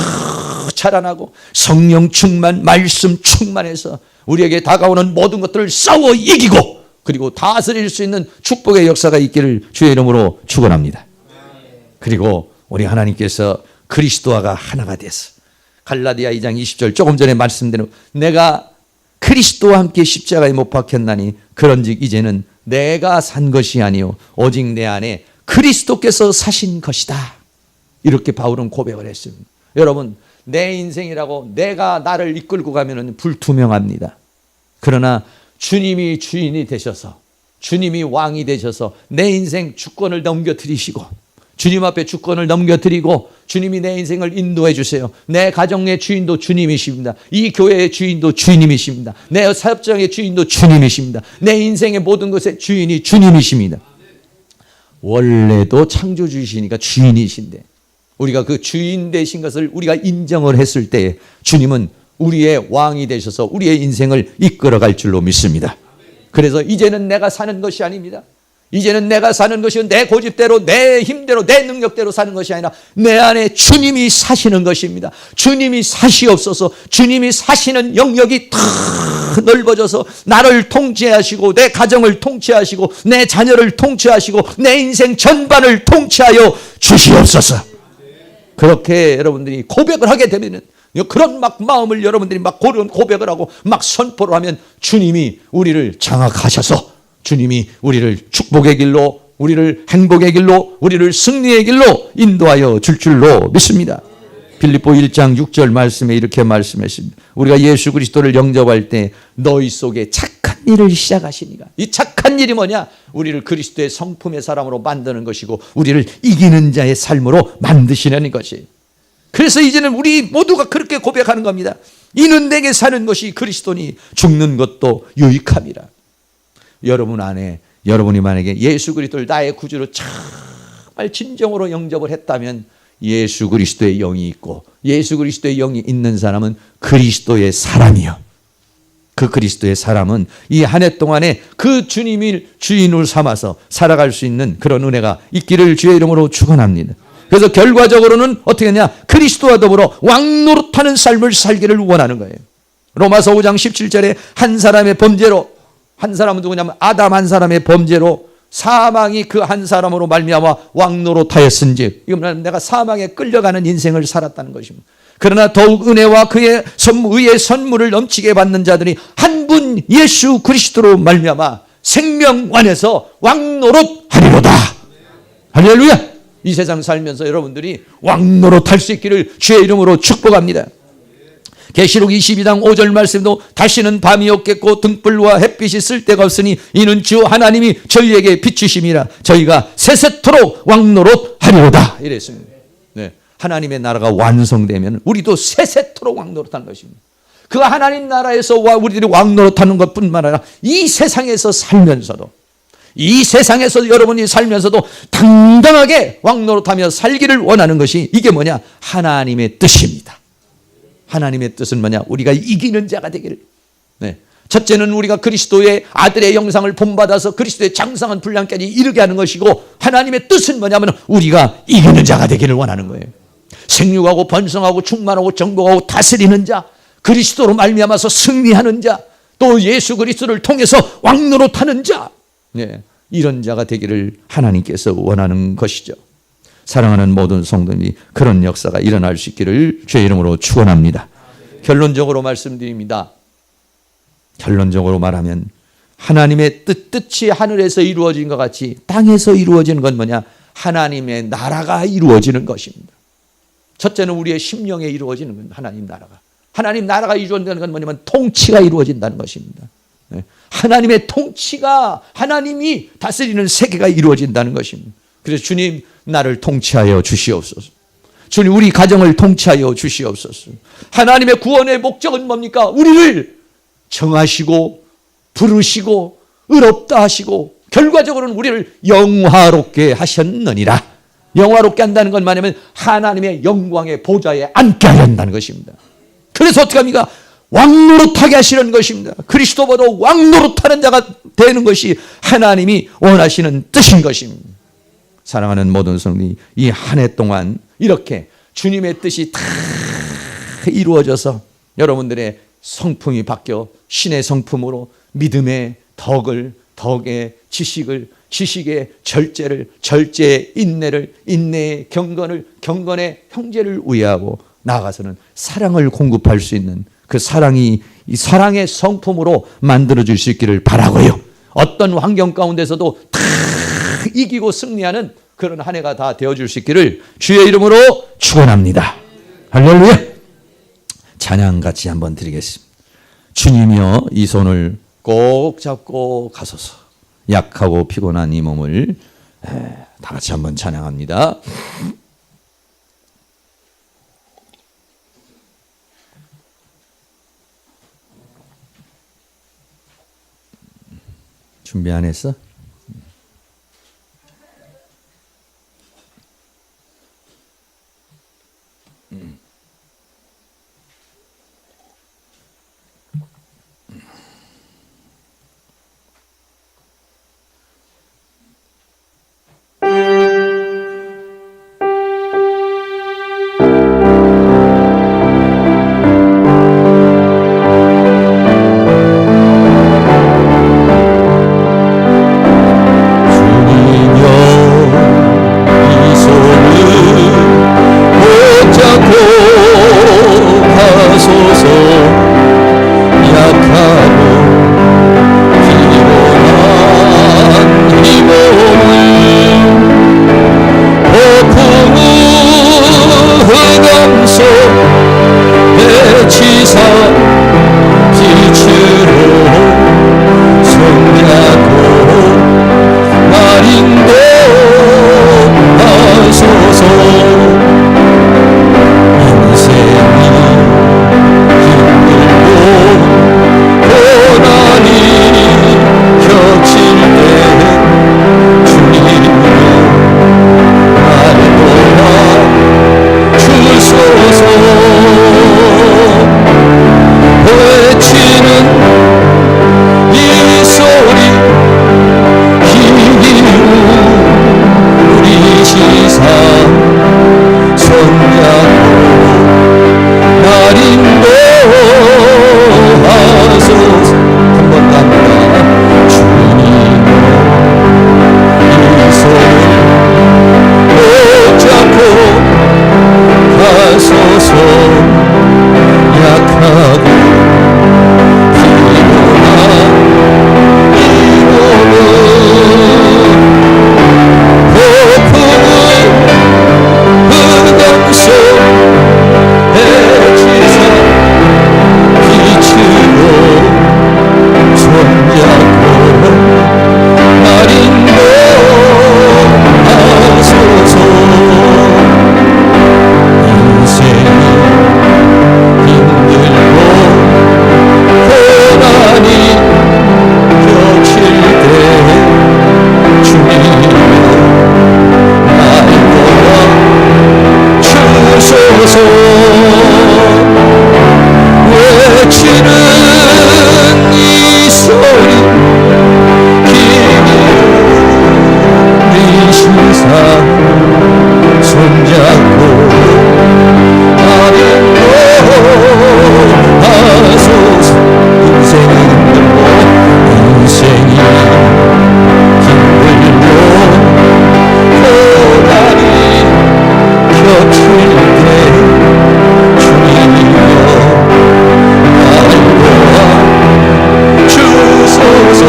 자라나고 성령 충만, 말씀 충만해서 우리에게 다가오는 모든 것들을 싸워 이기고 그리고 다스릴 수 있는 축복의 역사가 있기를 주의 이름으로 축원합니다. 그리고 우리 하나님께서 그리스도와가 하나가 됐어. 갈라디아 2장 20절 조금 전에 말씀드린 내가 그리스도와 함께 십자가에 못 박혔나니 그런즉 이제는 내가 산 것이 아니요 오직 내 안에 그리스도께서 사신 것이다. 이렇게 바울은 고백을 했습니다. 여러분, 내 인생이라고 내가 나를 이끌고 가면은 불투명합니다. 그러나 주님이 주인이 되셔서 주님이 왕이 되셔서 내 인생 주권을 넘겨드리시고 주님 앞에 주권을 넘겨드리고 주님이 내 인생을 인도해 주세요. 내 가정의 주인도 주님이십니다. 이 교회의 주인도 주님이십니다. 내 사업장의 주인도 주님이십니다. 내 인생의 모든 것의 주인이 주님이십니다. 원래도 창조주이시니까 주인이신데 우리가 그 주인 되신 것을 우리가 인정을 했을 때 주님은 우리의 왕이 되셔서 우리의 인생을 이끌어갈 줄로 믿습니다. 그래서 이제는 내가 사는 것이 아닙니다. 이제는 내가 사는 것이 내 고집대로 내 힘대로 내 능력대로 사는 것이 아니라 내 안에 주님이 사시는 것입니다. 주님이 사시옵소서. 주님이 사시는 영역이 다 넓어져서 나를 통치하시고 내 가정을 통치하시고 내 자녀를 통치하시고 내 인생 전반을 통치하여 주시옵소서. 그렇게 여러분들이 고백을 하게 되면은 그런 막 마음을 여러분들이 막 고백을 하고 막 선포를 하면 주님이 우리를 장악하셔서 주님이 우리를 축복의 길로, 우리를 행복의 길로, 우리를 승리의 길로 인도하여 줄 줄로 믿습니다. 빌립보 1장 6절 말씀에 이렇게 말씀했습니다. 우리가 예수 그리스도를 영접할 때 너희 속에 착한 일을 시작하시니까. 이 착한 일이 뭐냐? 우리를 그리스도의 성품의 사람으로 만드는 것이고 우리를 이기는 자의 삶으로 만드시려는 것이. 그래서 이제는 우리 모두가 그렇게 고백하는 겁니다. 이는 내게 사는 것이 그리스도니 죽는 것도 유익함이라. 여러분 안에, 여러분이 만약에 예수 그리스도를 나의 구주로 정말 진정으로 영접을 했다면 예수 그리스도의 영이 있고, 예수 그리스도의 영이 있는 사람은 그리스도의 사람이요, 그 그리스도의 사람은 이 한 해 동안에 그 주님을 주인으로 삼아서 살아갈 수 있는 그런 은혜가 있기를 주의 이름으로 축원합니다. 그래서 결과적으로는 어떻게 하냐, 그리스도와 더불어 왕노릇하는 삶을 살기를 원하는 거예요. 로마서 5장 17절에 한 사람의 범죄로, 한 사람은 누구냐면 아담 한 사람의 범죄로 사망이 그 한 사람으로 말미암아 왕노릇하였은즉, 이건 내가 사망에 끌려가는 인생을 살았다는 것입니다. 그러나 더욱 은혜와 그의 의의 선물을 넘치게 받는 자들이 한 분 예수 그리스도로 말미암아 생명원에서 왕노릇하리로다. 할렐루야. 이 세상 살면서 여러분들이 왕노릇할 수 있기를 주의 이름으로 축복합니다. 계시록 22장 5절 말씀도 다시는 밤이 없겠고 등불과 햇빛이 쓸 데가 없으니 이는 주 하나님이 저희에게 비추심이라 저희가 세세토록 왕노릇하리로다 이랬습니다. 네. 하나님의 나라가 완성되면 우리도 세세토록 왕노릇하는 것입니다. 그 하나님 나라에서 우리들이 왕노릇하는 것뿐만 아니라 이 세상에서 살면서도, 이 세상에서 여러분이 살면서도 당당하게 왕노릇하며 살기를 원하는 것이, 이게 뭐냐, 하나님의 뜻입니다. 하나님의 뜻은 뭐냐, 우리가 이기는 자가 되기를. 네. 첫째는 우리가 그리스도의 아들의 영상을 본받아서 그리스도의 장성한 분량까지 이르게 하는 것이고, 하나님의 뜻은 뭐냐면 우리가 이기는 자가 되기를 원하는 거예요. 생육하고 번성하고 충만하고 정복하고 다스리는 자, 그리스도로 말미암아서 승리하는 자, 또 예수 그리스도를 통해서 왕노릇하는 자, 네, 이런 자가 되기를 하나님께서 원하는 것이죠. 사랑하는 모든 성도님이 그런 역사가 일어날 수 있기를 주의 이름으로 축원합니다. 결론적으로 말씀드립니다. 결론적으로 말하면 하나님의 뜻이 하늘에서 이루어진 것 같이 땅에서 이루어지는 건 뭐냐, 하나님의 나라가 이루어지는 것입니다. 첫째는 우리의 심령에 이루어지는 건 하나님 나라가. 하나님 나라가 이루어진다는 건 뭐냐면 통치가 이루어진다는 것입니다. 하나님의 통치가, 하나님이 다스리는 세계가 이루어진다는 것입니다. 그래서 주님, 나를 통치하여 주시옵소서. 주님, 우리 가정을 통치하여 주시옵소서. 하나님의 구원의 목적은 뭡니까? 우리를 정하시고 부르시고 의롭다 하시고 결과적으로는 우리를 영화롭게 하셨느니라. 영화롭게 한다는 건 뭐냐면 하나님의 영광의 보좌에 앉게 하려는 것입니다. 그래서 어떻게 합니까? 왕노릇하게 하시는 것입니다. 그리스도보다 왕노릇하는 자가 되는 것이 하나님이 원하시는 뜻인 것입니다. 사랑하는 모든 성도님, 이 한 해 동안 이렇게 주님의 뜻이 다 이루어져서 여러분들의 성품이 바뀌어 신의 성품으로 믿음의 덕의 지식의 절제를, 절제의 인내를, 인내의 경건의 형제를 우애하고 나아가서는 사랑을 공급할 수 있는 그 사랑이 이 사랑의 성품으로 만들어질 수 있기를 바라고요. 어떤 환경 가운데서도 다 이기고 승리하는 그런 한 해가 다 되어줄 수 있기를 주의 이름으로 축원합니다. 할렐루야. 찬양 같이 한번 드리겠습니다. 주님이여 이 손을 꼭 잡고 가소서. 약하고 피곤한 이 몸을 다 같이 한번 찬양합니다. 준비 안 했어? 외치는 이 소리 귀 우리 시사 손잡고 날 인도하소서. 한 번 더 합니다. 주님 이 손을 붙잡고 가소서. 약하고 피곤한 이 몸은 고품은 흑암속 해치사 빛으로 손잡고 날 인도하소서. 인생이 힘들고 고난이 겹칠 때 주님이여 날 도와주소서. 외치는 이 소리 우리 시사 손잡고 나를 도와소서. 인생이 힘들고 고난이 겹칠 때 주님이여 날 도와주소서.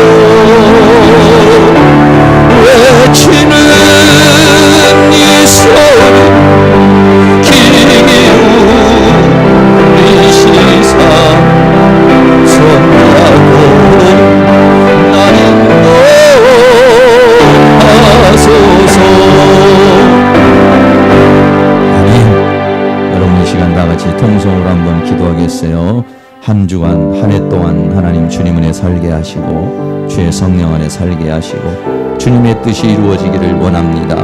외치는 이 소리 우리 시사 손잡고 날 인도하소서. 아멘. 여러분 이 시간 다 같이 통성으로 한번 기도하겠어요. 한 주간 한 해 동안 하나님 주님 은혜 살게 하시고 주의 성령 안에 살게 하시고 주님의 뜻이 이루어지기를 원합니다.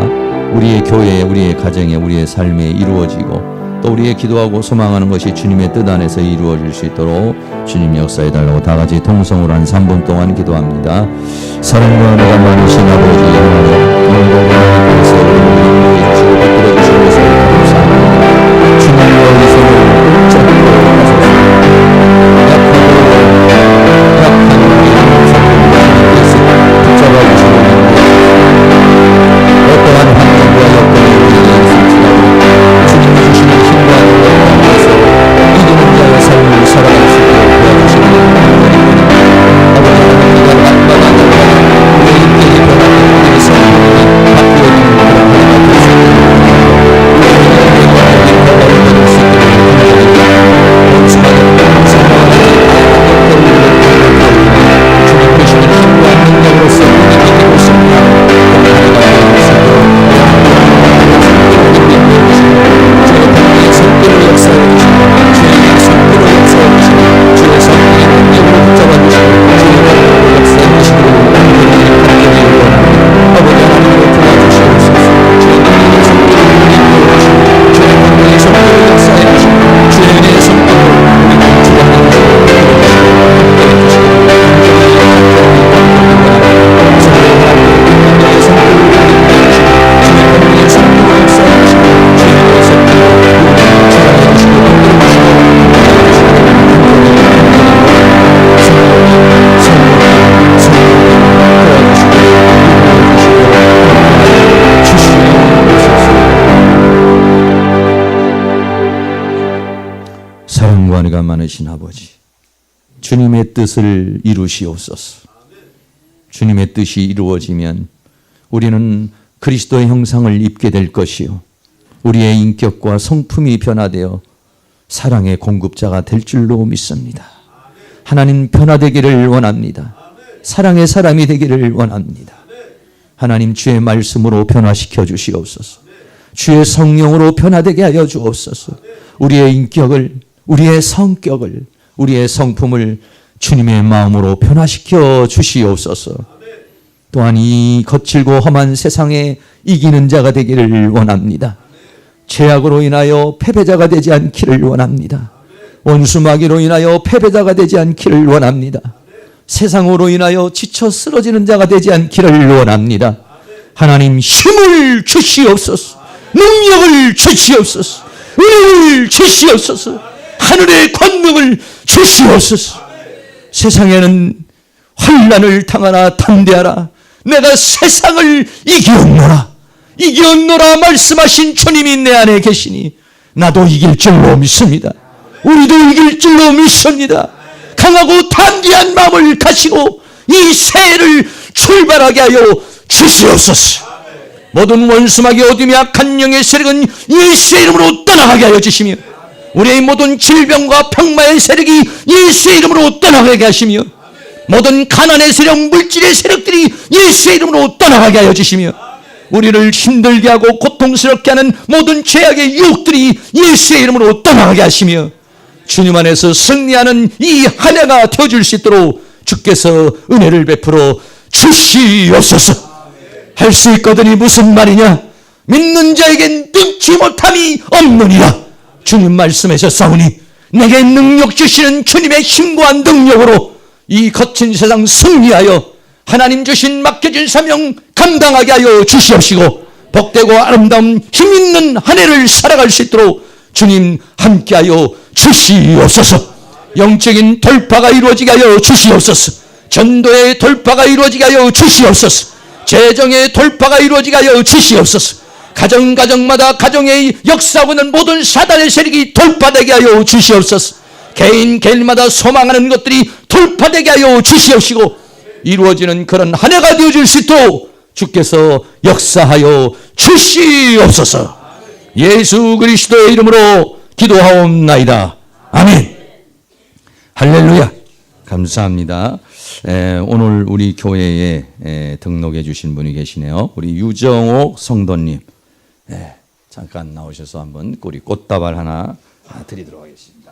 우리의 교회에, 우리의 가정에, 우리의 삶에 이루어지고 또 우리의 기도하고 소망하는 것이 주님의 뜻 안에서 이루어질 수 있도록 주님 역사해달라고 다 같이 통성으로 한 3분 동안 기도합니다. 사랑과 은혜가 많으신 아버지 하나님, 오늘도 하나님께서 우리를 주시고 이끌어 주신 것을 감사합니다. 주님과 우리 손을 붙잡고 가소서. 약한 우리의 손을 붙잡아 주시고 어떠한 환경과 여건이 우리의 인생 지나고 주님이 주시는 힘과 능력 가운데서 이기는 자의 삶을 살아갈 수 있도록 도와주시는 아버지 하나님과 날마다 우리의 인생이 변하는 우리의 삶이 바뀌어지는 그런 하나가 될 수 있도록 우리의 인생과 우리의 평화를 얻을 수 있도록 하나님께 온순하게 사랑하는 주님 주시는 힘과 능력으로서 우리가 이기고 있습니다. 사랑과 은혜가 많으신 아버지, 주님의 뜻을 이루시옵소서. 주님의 뜻이 이루어지면 우리는 그리스도의 형상을 입게 될 것이요, 우리의 인격과 성품이 변화되어 사랑의 공급자가 될 줄로 믿습니다. 하나님 변화되기를 원합니다. 사랑의 사람이 되기를 원합니다. 하나님 주의 말씀으로 변화시켜 주시옵소서. 주의 성령으로 변화되게 하여 주옵소서. 우리의 인격을, 우리의 성격을, 우리의 성품을 주님의 마음으로 변화시켜 주시옵소서. 또한 이 거칠고 험한 세상에 이기는 자가 되기를 원합니다. 죄악으로 인하여 패배자가 되지 않기를 원합니다. 원수마귀로 인하여 패배자가 되지 않기를 원합니다. 세상으로 인하여 지쳐 쓰러지는 자가 되지 않기를 원합니다. 하나님 힘을 주시옵소서. 능력을 주시옵소서. 은혜를 주시옵소서. 하늘의 권능을 주시옵소서. 세상에는 환난을 당하나 담대하라. 내가 세상을 이겼노라 말씀하신 주님이 내 안에 계시니 나도 이길 줄로 믿습니다. 우리도 이길 줄로 믿습니다. 강하고 담대한 마음을 가지고 이 새해를 출발하게 하여 주시옵소서. 모든 원수마귀 어둠이 악한 영의 세력은 예수의 이름으로 떠나가게 하여 주시며, 우리의 모든 질병과 병마의 세력이 예수의 이름으로 떠나가게 하시며, 모든 가난의 세력, 물질의 세력들이 예수의 이름으로 떠나가게 하여 주시며, 우리를 힘들게 하고 고통스럽게 하는 모든 죄악의 유혹들이 예수의 이름으로 떠나가게 하시며, 주님 안에서 승리하는 이 한 해가 되어줄 수 있도록 주께서 은혜를 베풀어 주시옵소서. 할 수 있거든이 무슨 말이냐? 믿는 자에겐 능치 못함이 없느니라. 주님 말씀하셨사오니 내게 능력 주시는 주님의 힘과 능력으로 이 거친 세상 승리하여 하나님 주신 맡겨진 사명 감당하게 하여 주시옵시고, 복되고 아름다운 힘있는 한 해를 살아갈 수 있도록 주님 함께하여 주시옵소서. 영적인 돌파가 이루어지게 하여 주시옵소서. 전도의 돌파가 이루어지게 하여 주시옵소서. 재정의 돌파가 이루어지게 하여 주시옵소서. 가정마다 가정의 역사하고 있는 모든 사단의 세력이 돌파되게 하여 주시옵소서. 개인마다 소망하는 것들이 돌파되게 하여 주시옵시고, 이루어지는 그런 한 해가 되어줄 수 있도록 주께서 역사하여 주시옵소서. 예수 그리스도의 이름으로 기도하옵나이다. 아멘. 할렐루야. 감사합니다. 오늘 우리 교회에 등록해 주신 분이 계시네요. 우리 유정옥 성도님. 잠깐 나오셔서 한번 우리 꽃다발 하나 드리도록 하겠습니다.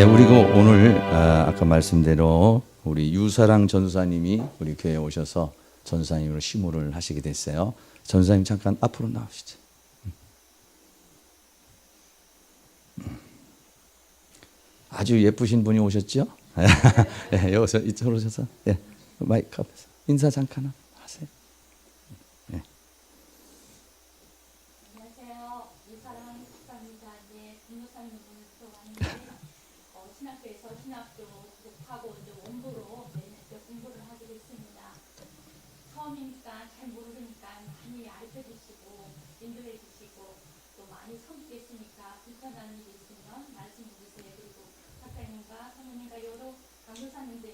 우리가 오늘 아까 말씀대로 우리 유사랑 전사님이 우리 교회에 오셔서 전사님으로 시무를 하시게 됐어요. 전사님 잠깐 앞으로 나오시죠. 아주 예쁘신 분이 오셨죠? 여기서 이쪽으로 오셔서 마이크 앞에서 인사 잠깐 하세요. 안녕하세요. 유사랑 집사입니다. 이제 공무사님으로 왔는데 신학교에서 신학교 하고 이제 원부로 이제 공부를 하게 됐습니다. 처음이니까 잘 모르니까 많이 알려 주시고 인도해 주시고 또 많이 섬기겠으니까 불편한 일이 있으면 말씀해 주세요. 그리고 사장님과 사모님과 여러 강도사님들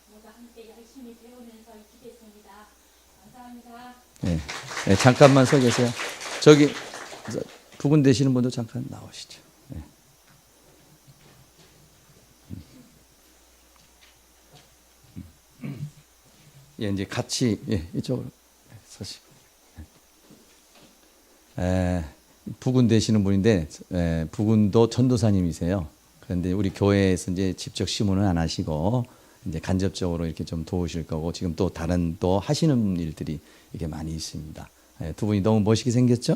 모두 함께 열심히 배우면서 익히겠습니다. 감사합니다. 잠깐만 서 계세요. 저기 부군 되시는 분도 잠깐 나오시죠. 이제 같이 이쪽으로 서시고. 부군 되시는 분인데 부군도 전도사님이세요. 그런데 우리 교회에서 이제 직접 시문은 안 하시고 이제 간접적으로 이렇게 좀 도우실 거고, 지금 또 다른 또 하시는 일들이 이게 많이 있습니다. 두 분이 너무 멋있게 생겼죠?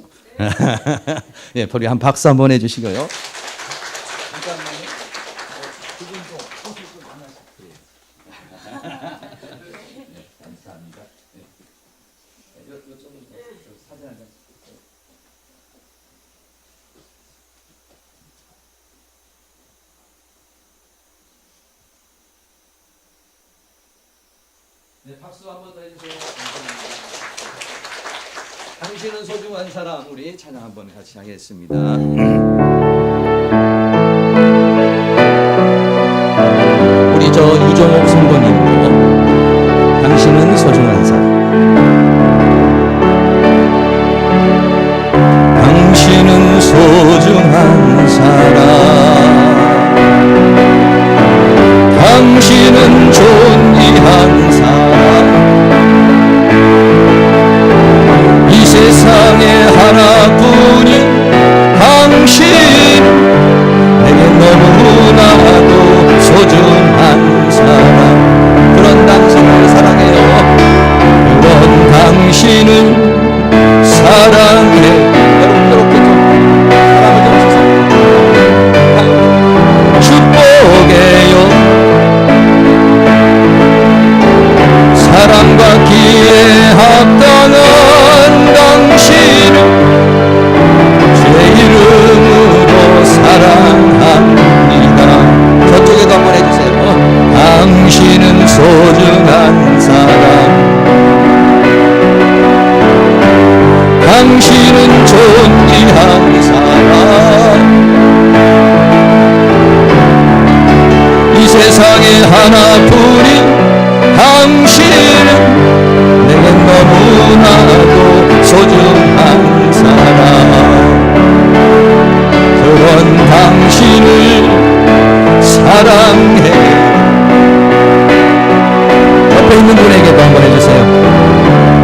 예, 우리 한 박수 한번 해주시고요. 잠깐만요. 두 분도 소식 좀 하나씩. 감사합니다. 이쪽으로 사진 한 장. 네, 박수 한 번 더 해주세요. 당신은 소중한 사람, 우리 찬양 한번 같이 하겠습니다. 우리 저 유정옥 성도님도 당신 소중한 사람, 당신은 존귀한 사람, 이 세상에 하나뿐인 당신, 내게 너무나도 소중한 사람, 그런 당신을 사랑해요. 그런 당신을 사랑해. 여러분 그렇게 좀 사랑을 좀 주세요. 축복해요. 사랑받기에 합당한 당신을 제 이름으로 사랑합니다. 저쪽에도 한번 해주세요. 당신은 소중한 사람, 당신은 존귀한 사람, 이 세상에 하나뿐인 당신은 내겐 너무나도 소중한 사람, 그런 당신을 사랑해. 옆에 있는 분에게도 한번 해주세요.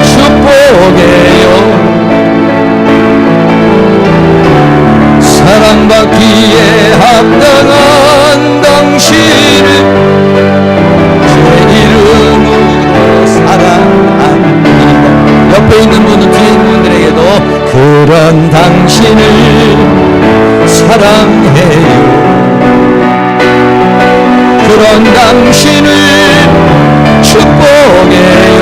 축복해요. 사랑받기에 합당한 당신을 제 이름으로 사랑합니다. 옆에 있는 분들, 뒤에 있는 분들에게도 그런 당신을 사랑해요. 그런 당신을 축복해요.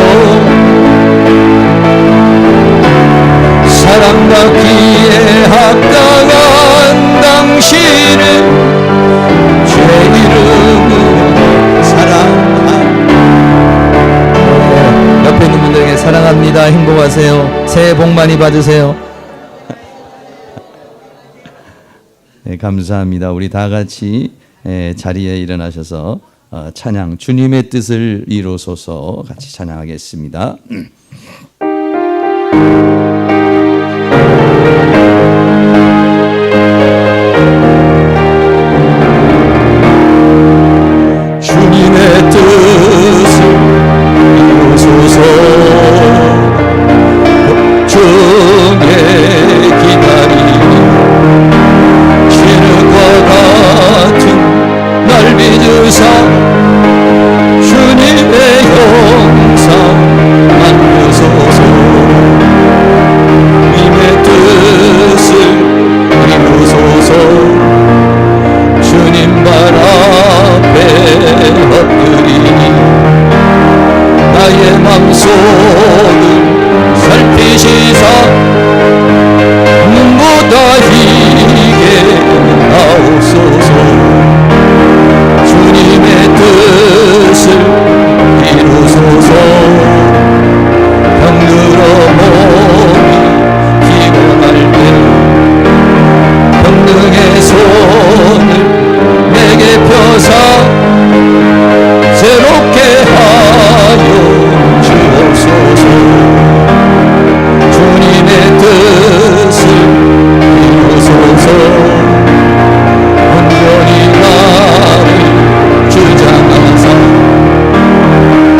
사랑받기에 합당한 당신을 제 이름으로 사랑합니다. 옆에 있는 분들에게 사랑합니다. 행복하세요. 새해 복 많이 받으세요. 네, 감사합니다. 우리 다 같이 자리에 일어나셔서 찬양, 주님의 뜻을 이루소서 같이 찬양하겠습니다. 주님의 뜻을 이루소서, 걱정에 기다리는 진흙과 같은 날 믿으사 주님의 형상 만드소서. 주님의 뜻을 이루소서. 주님 발 앞에 엎드리니 나의 맘속을 살피시사 눈보다 희게 하옵소서. 주님의 뜻을 이루소서. 병들어 몸이 피곤할 때 병등의 손을 내게 펴사 새롭게 하여 주옵소서. 주님의 뜻을 이루소서. 온전히 나를 주장하사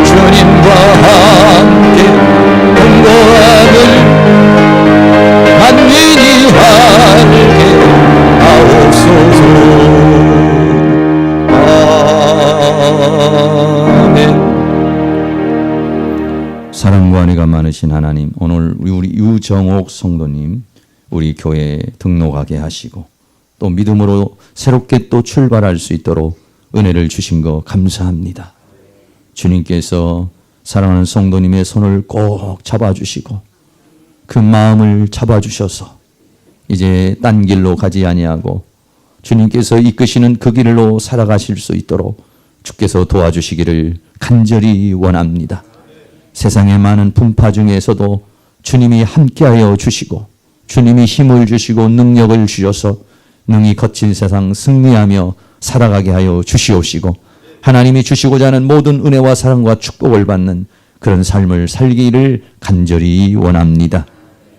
주님과 함께 공고함을 만민이 알게 하옵소서. 아멘. 사랑과 은혜가 많으신 하나님, 오늘 우리 유정옥 성도님 우리 교회에 등록하게 하시고 또 믿음으로 새롭게 또 출발할 수 있도록 은혜를 주신 거 감사합니다. 주님께서 사랑하는 성도님의 손을 꼭 잡아주시고 그 마음을 잡아주셔서 이제 딴 길로 가지 아니하고 주님께서 이끄시는 그 길로 살아가실 수 있도록 주께서 도와주시기를 간절히 원합니다. 세상의 많은 분파 중에서도 주님이 함께하여 주시고 주님이 힘을 주시고 능력을 주셔서 능히 거친 세상 승리하며 살아가게 하여 주시옵시고 하나님이 주시고자 하는 모든 은혜와 사랑과 축복을 받는 그런 삶을 살기를 간절히 원합니다.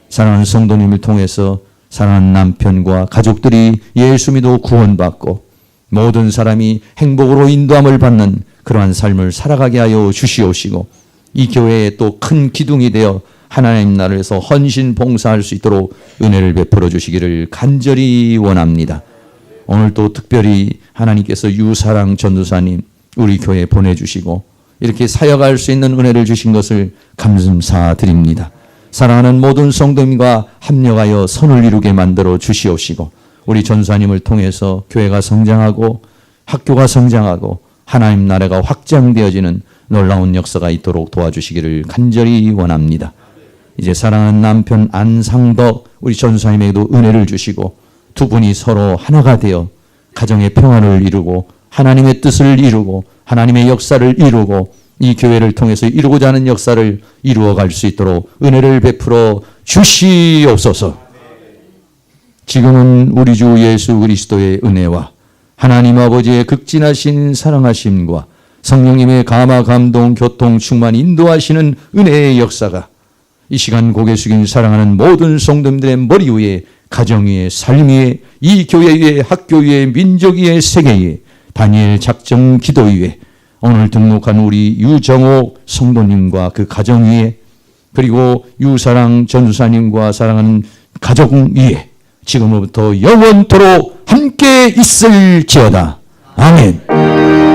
사랑하는 성도님을 통해서 사랑하는 남편과 가족들이 예수 믿어 구원받고 모든 사람이 행복으로 인도함을 받는 그러한 삶을 살아가게 하여 주시옵시고, 이 교회에 또 큰 기둥이 되어 하나님 나라에서 헌신 봉사할 수 있도록 은혜를 베풀어 주시기를 간절히 원합니다. 오늘 또 특별히 하나님께서 유사랑 전도사님 우리 교회에 보내주시고 이렇게 사역할 수 있는 은혜를 주신 것을 감사드립니다. 사랑하는 모든 성도님과 합력하여 선을 이루게 만들어 주시옵시고, 우리 전사님을 통해서 교회가 성장하고 학교가 성장하고 하나님 나라가 확장되어지는 놀라운 역사가 있도록 도와주시기를 간절히 원합니다. 이제 사랑하는 남편 안상덕 우리 전사님에게도 은혜를 주시고 두 분이 서로 하나가 되어 가정의 평안을 이루고 하나님의 뜻을 이루고 하나님의 역사를 이루고 이 교회를 통해서 이루고자 하는 역사를 이루어갈 수 있도록 은혜를 베풀어 주시옵소서. 지금은 우리 주 예수 그리스도의 은혜와 하나님 아버지의 극진하신 사랑하심과 성령님의 감화 감동 교통 충만 인도하시는 은혜의 역사가 이 시간 고개 숙인 사랑하는 모든 성도님들의 머리 위에, 가정 위에, 삶 위에, 이 교회 위에, 학교 위에, 민족 위에, 세계 위에, 다니엘 작정 기도 위에, 오늘 등록한 우리 유정옥 성도님과 그 가정 위에, 그리고 유사랑 전도사님과 사랑하는 가족 위에 지금부터 영원토록 함께 있을지어다. 아멘.